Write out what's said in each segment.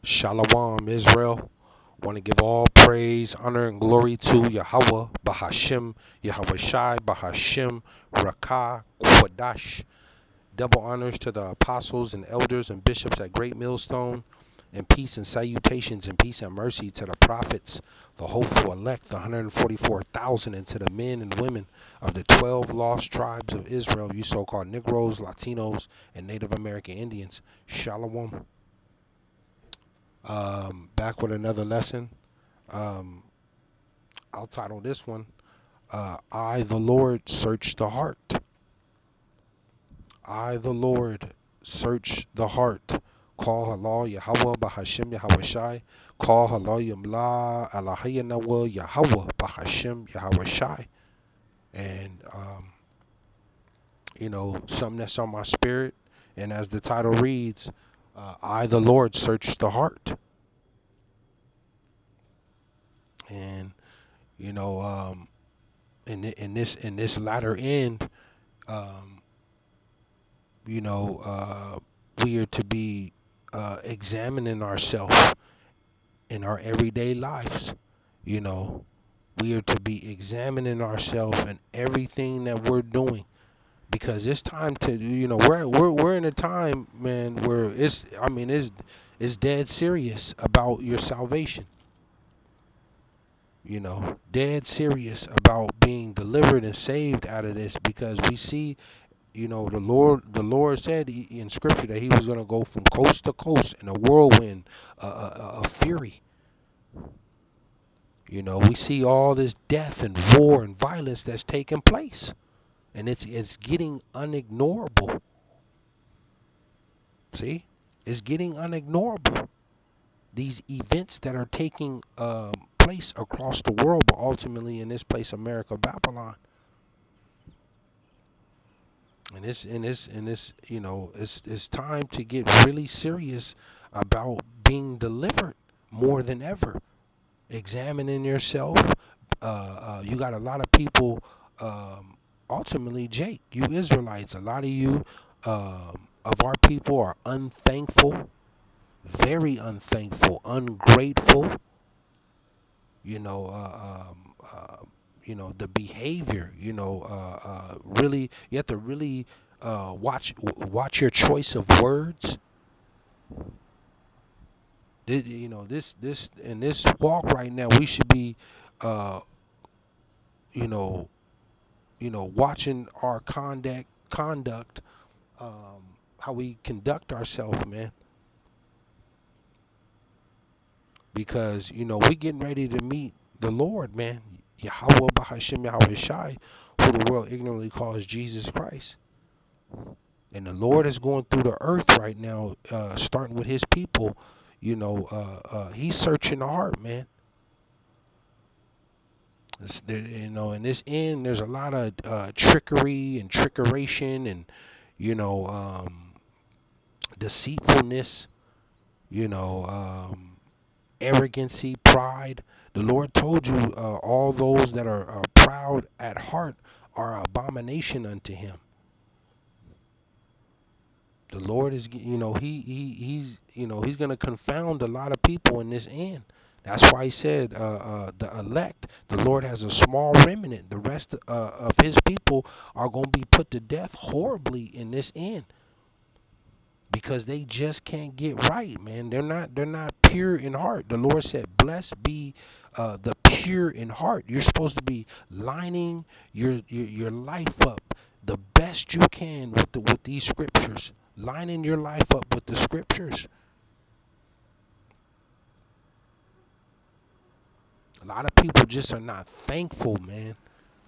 Shalom, Israel. Want to give all praise, honor, and glory to Yahawah, BAHASHAM, YAHAWAHSHI, BAHASHAM, Rakah, Kwadash. Double honors to the apostles and elders and bishops at Great Millstone, and peace and salutations and peace and mercy to the prophets, the hopeful elect, the 144,000, and to the men and women of the 12 lost tribes of Israel, you so-called Negroes, Latinos, and Native American Indians. Shalom. Back with another lesson. Um, I'll title this one, I, the Lord, search the heart. I, the Lord, search the heart. Call halal Yahawah Bahashem Yahawahshai. Call halal Yamla Alahayanawa Yahawah Bahashem Yahawahshai. And, something that's on my spirit. And as the title reads, I, the Lord, search the heart. And, you know, in this latter end, um, we are to be examining ourselves in our everyday lives. You know, we are to be examining ourselves and everything that we're doing, because it's time to, we're in a time, man, where it's dead serious about your salvation. Dead serious about being delivered and saved out of this, because we see, the Lord said in Scripture that He was going to go from coast to coast in a whirlwind of fury. We see all this death and war and violence that's taking place, and it's getting unignorable. See, it's getting unignorable. These events that are taking place across the world, but ultimately in this place, America, Babylon. And it's time to get really serious about being delivered more than ever. Examining yourself. You got a lot of people. Ultimately, Jake, you Israelites, a lot of you of our people are unthankful, very unthankful, ungrateful. You know, the behavior. Really, you have to really watch your choice of words. This in this walk right now, we should be, uh, you know, watching our conduct, how we conduct ourselves, man. Because we getting ready to meet the Lord, man. Yahawah Bahashem Yahawahshai, who the world ignorantly calls Jesus Christ. And the Lord is going through the earth right now, starting with His people. He's searching the heart, man. In this end, there's a lot of trickery and trickeration and, deceitfulness, you know, arrogancy, pride. The Lord told you, all those that are proud at heart are abomination unto Him. The Lord is, He's going to confound a lot of people in this end. That's why He said, the elect, the Lord has a small remnant. The rest of His people are going to be put to death horribly in this end, because they just can't get right, man. They're not pure in heart. The Lord said, "Blessed be the pure in heart." You're supposed to be lining your life up the best you can with these scriptures. Lining your life up with the scriptures. A lot of people just are not thankful, man.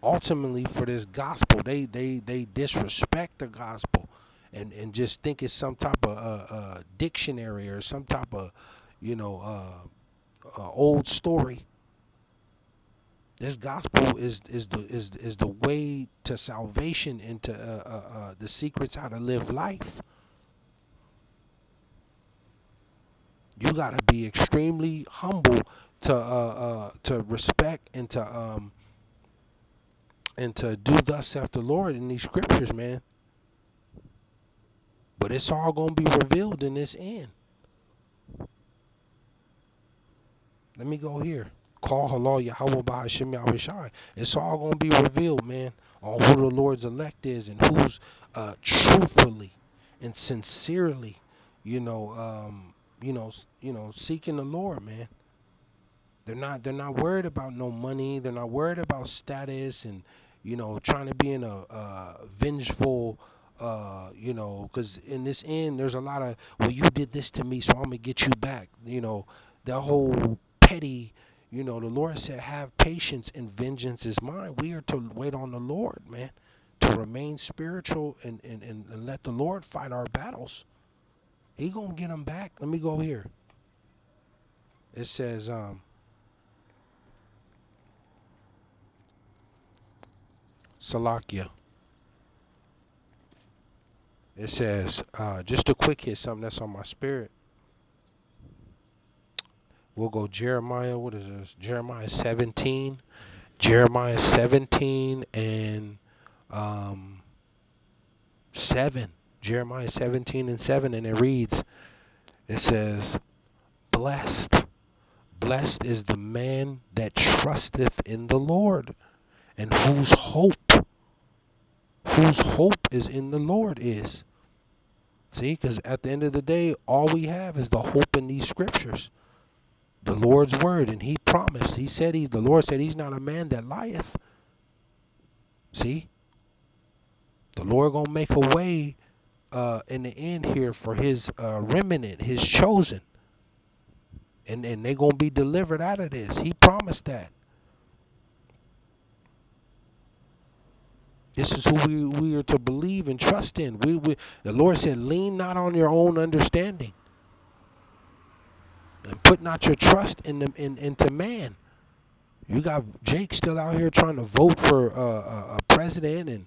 Ultimately, for this gospel, they disrespect the gospel, and just think it's some type of dictionary or some type of old story. This gospel is the way to salvation, and to the secrets how to live life. You gotta be extremely humble to respect and to do thus saith the Lord in these scriptures, man. But it's all gonna be revealed in this end. Let me go here. Call halal Yahawah BAHASHAM YAHWAHSHI. It's all gonna be revealed, man, on who the Lord's elect is and who's truthfully and sincerely, seeking the Lord, man. They're not worried about no money. They're not worried about status and trying to be in a vengeful because in this end there's a lot of, well, you did this to me, so I'm gonna get you back. That whole petty. The Lord said, "Have patience, and vengeance is mine." We are to wait on the Lord, man, to remain spiritual and let the Lord fight our battles. He gonna get them back. Let me go here. It says Salakia. It says, just a quick hit, something that's on my spirit. We'll go Jeremiah, what is this? Jeremiah 17. Jeremiah 17 and 7. Jeremiah 17 and 7, and it reads, it says, Blessed, blessed is the man that trusteth in the Lord, and whose hope is in the Lord is. See, because at the end of the day, all we have is the hope in these scriptures, the Lord's word, and He promised. The Lord said He's not a man that lieth. See, the Lord gonna make a way in the end here for His remnant, His chosen, and they gonna be delivered out of this. He promised that. This is who we are to believe and trust in. The Lord said, lean not on your own understanding, and put not your trust into man. You got Jake still out here trying to vote for a president and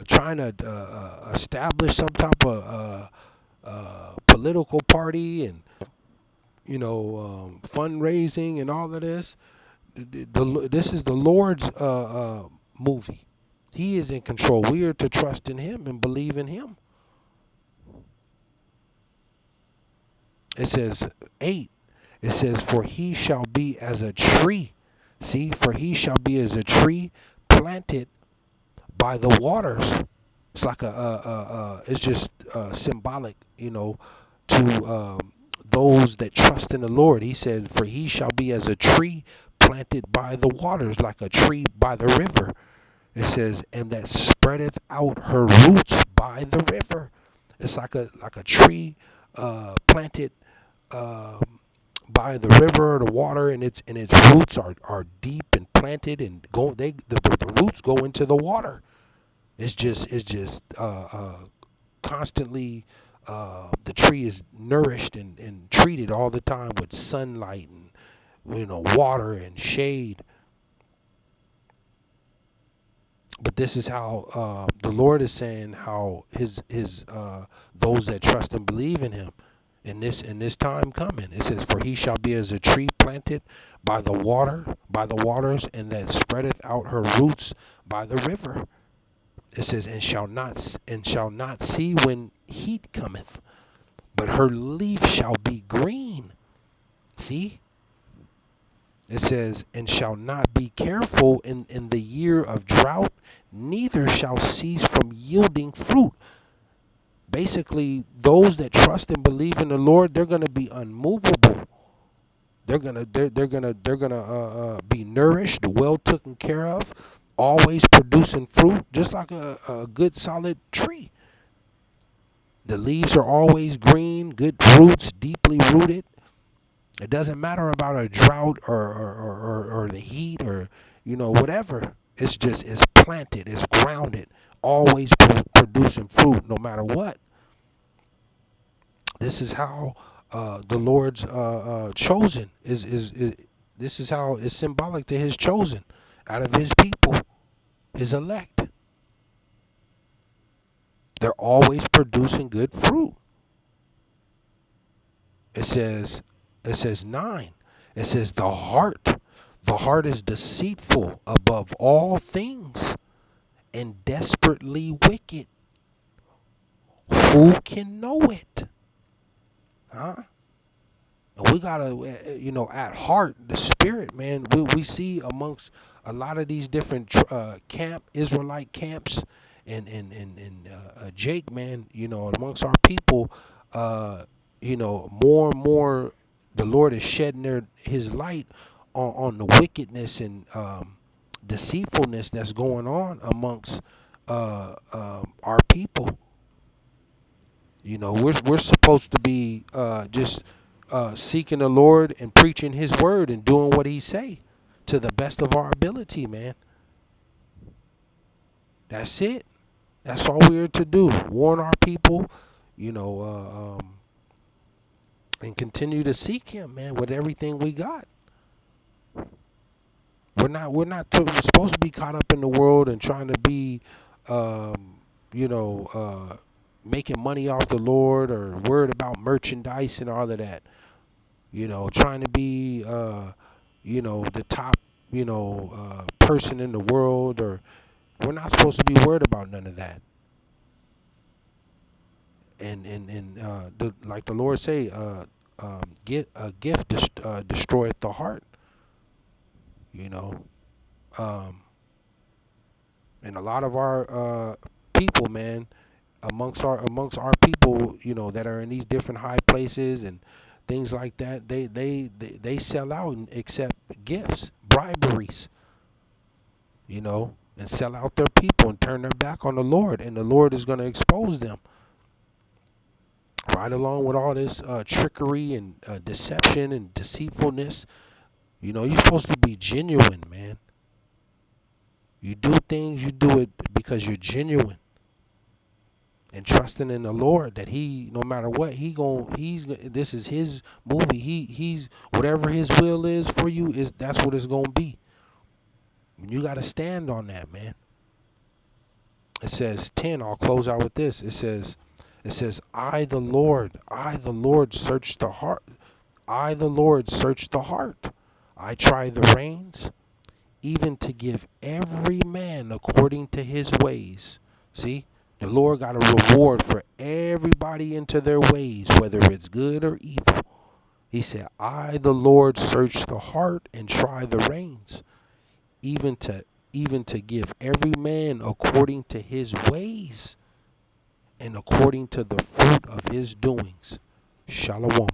trying to establish some type of political party and fundraising and all of this. This is the Lord's movie. He is in control. We are to trust in Him and believe in Him. It says 8. It says, for he shall be as a tree. See, for he shall be as a tree planted by the waters. It's like it's just symbolic, to those that trust in the Lord. He said, for he shall be as a tree planted by the waters, like a tree by the river. It says, and that spreadeth out her roots by the river. It's like a tree planted by the river or the water, and its roots are deep and planted and the roots go into the water. It's just constantly the tree is nourished and treated all the time with sunlight and water and shade. But this is how the Lord is saying how his those that trust and believe in Him in this time coming. It says, for he shall be as a tree planted by the waters, and that spreadeth out her roots by the river. It says, and shall not see when heat cometh, but her leaf shall be green. See? It says, and shall not be careful in the year of drought, neither shall cease from yielding fruit. Basically, those that trust and believe in the Lord, they're gonna be unmovable. They're gonna be nourished, well taken care of, always producing fruit, just like a good solid tree. The leaves are always green, good roots, deeply rooted. It doesn't matter about a drought or the heat or whatever. It's planted, it's grounded, always producing fruit no matter what. This is how the Lord's chosen is. This is how it's symbolic to His chosen out of His people, His elect. They're always producing good fruit. It says 9. It says the heart is deceitful above all things and desperately wicked. Who can know it? Huh? And we gotta, at heart, the spirit, man. We see amongst a lot of these different Israelite camps, and Jake, man, amongst our people, more and more, the Lord is shedding His light on the wickedness and deceitfulness that's going on amongst our people. We're supposed to be just seeking the Lord and preaching His word and doing what He say to the best of our ability, man. That's it. That's all we're to do. Warn our people, and continue to seek Him, man, with everything we got. We're supposed to be caught up in the world and trying to be, um, you know, making money off the Lord or worried about merchandise and all of that. Trying to be, the top, person in the world, or we're not supposed to be worried about none of that. And like the Lord say, a gift destroyeth the heart. You know, um, and a lot of our people, man, amongst our people, that are in these different high places and things like that, they sell out and accept gifts, briberies, and sell out their people and turn their back on the Lord, and the Lord is going to expose them. Right along with all this trickery and deception and deceitfulness, you're supposed to be genuine, man. You do things, you do it because you're genuine and trusting in the Lord that He, no matter what, this is His movie. He's whatever His will is for you, that's what it's gonna be. And you gotta stand on that, man. It says 10. I'll close out with this. It says, I the Lord search the heart. I the Lord search the heart. I try the reins, even to give every man according to his ways. See, the Lord got a reward for everybody into their ways, whether it's good or evil. He said, I, the Lord, search the heart and try the reins, even to give every man according to his ways and according to the fruit of his doings. Shalom.